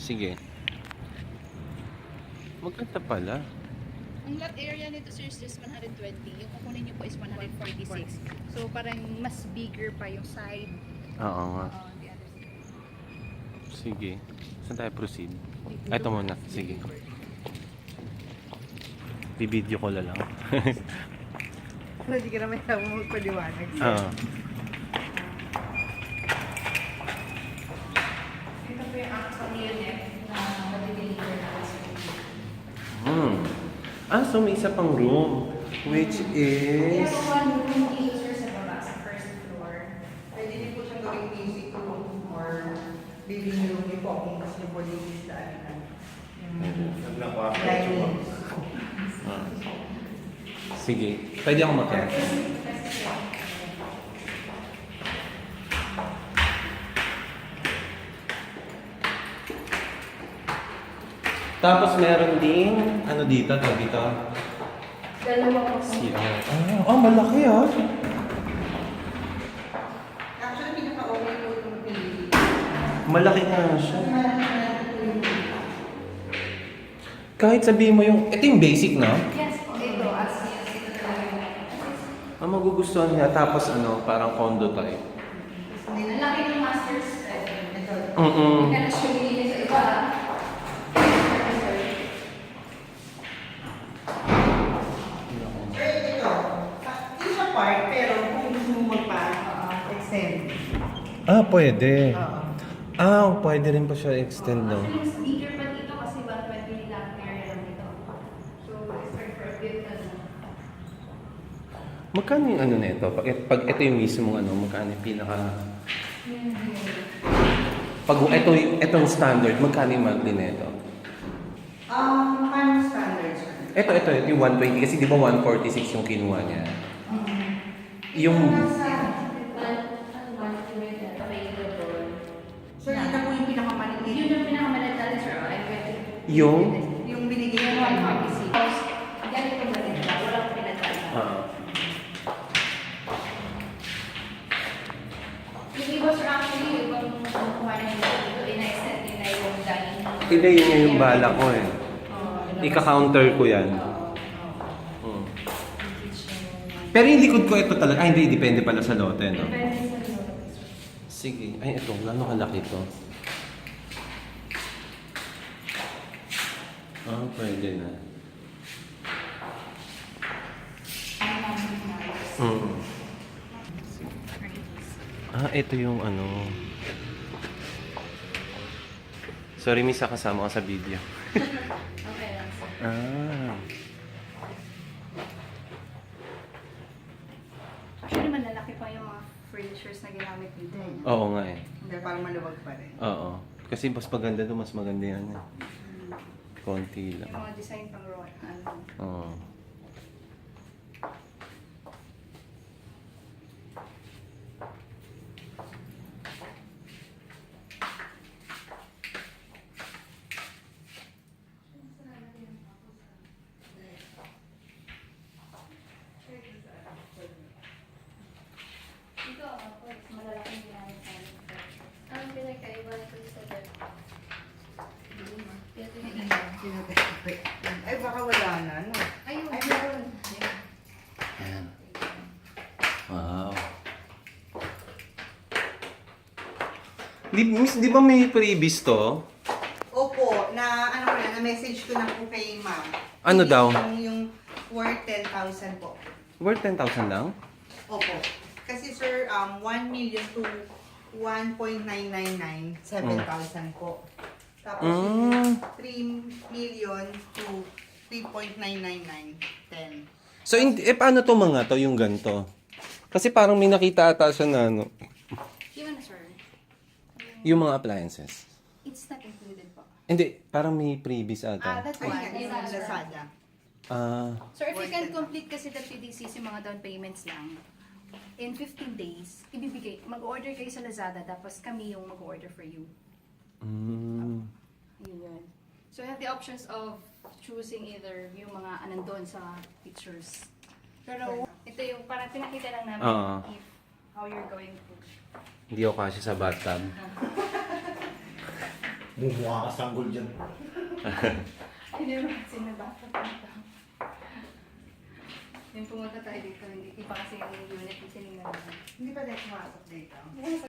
Sige. Maganda pala. Ang lot area nito sir is just 120. Yung kukunin nyo po is 146. So parang mas bigger pa yung side. Oo nga. The other side. Sige. Saan tayo proceed? Ito muna. Sige. Bibideo ko na lang. Hindi ka naman magpaliwanag. Oo. Ito po yung actual unit na mag-deliver natin sa inyo. So may isa pang room. Which is... Kaya po one room dito sir sa baba, sa first floor. Pwede din po siyang gawing music room or living room niyo po kung gusto niyo po ladies dining. Sige. Pwede ako makita. Tapos meron ding, ano dito, dito? Dalawa po. CR. Malaki ah. Actually, pinaka-okay po itong pinili. Malaki nga siya. Kahit sabihin mo yung, ito yung basic na. Yes po. Ito, as ito talaga. Magugustuhan niya. Tapos parang condo type. Ang laki ng master's bedroom. Ito. Mm-mm. Kaya siya binili sa iba. Ito. Hindi siya part, pero kung gusto mo magpa-extend. Pwede. Oo. Pwede rin pa siya extend, no? Actually, mas bigger pa dito kasi 120 lang area lang dito. So, it's like for a bit Magkano yung nito? Pag ito yung mismo magkano yung pinaka... Pag itong standard, magkano yung monthly nito? Paano standard siya? Ito yung 120 kasi di ba 146 yung kinuha niya? Yung... So, yun na po yung pinakamaliit. Yun yung pinakamaliit natin, sir. Yung? Yung binigay Yung mo. 146. Ganito yung maganda. Walang pinagdala. Yung iba, sir, actually, yung ibang kukuha niya dito, ina-extend din na yung dining. Hindi, yun yung bala ko eh. Ika-counter ko yan. Pero yung likod ko ito talaga. Hindi. Depende pala sa lote, no? Depende sa lote. Sige. Ay, ito. Gano'ng kalaki to? Pwede na. Ito yung Sorry, Miss, kasama ka sa video. Okay lang, sir. Actually, malalaki pa yung mga furnitures na ginamit dito. Oo nga eh. Hindi, parang maluwag pa rin. Oo. Kasi mas maganda doon, mas maganda yan. Konti lang. Yung mga design pang road. Oo. Ito, malalaking ginamit namin. Anong pinagkaiba nito sa bed? Ay, baka wala na, no? Ayun, Ay, meron. Ayan. Wow. Miss, di ba may previous to? Opo, na-message ko na po kay ma'am. Ano daw? Yung worth 10,000 po. Worth 10,000 lang? Opo. Kasi sir, 1 million to 1.999, 7,000 po. Tapos yung 3 million to 3.999, 10. So, paano to mga to, yung ganito? Kasi parang may nakita ata siya na Yung ano, sir? yung mga appliances. It's not included po. Hindi, parang may previous ata. That's Ay, one. yan, yung Lazada. So, if you can complete kasi the PDCs, yung mga down payments lang, in 15 days, ibibigay, mag-order kayo sa Lazada, tapos kami yung mag-order for you. Yun. So, you have the options of choosing either yung mga anandun sa pictures. Pero, ito yung parang pinakita lang namin if how you're going to. Hindi ako kasi sa bathtub. Mumukha ka sanggol dyan. Hindi naman kasi nabasa pa ito. Yung pumunta tayo dito, hindi iba kasi yung unit yung siningnan. Hindi pa tayo pumasok dito.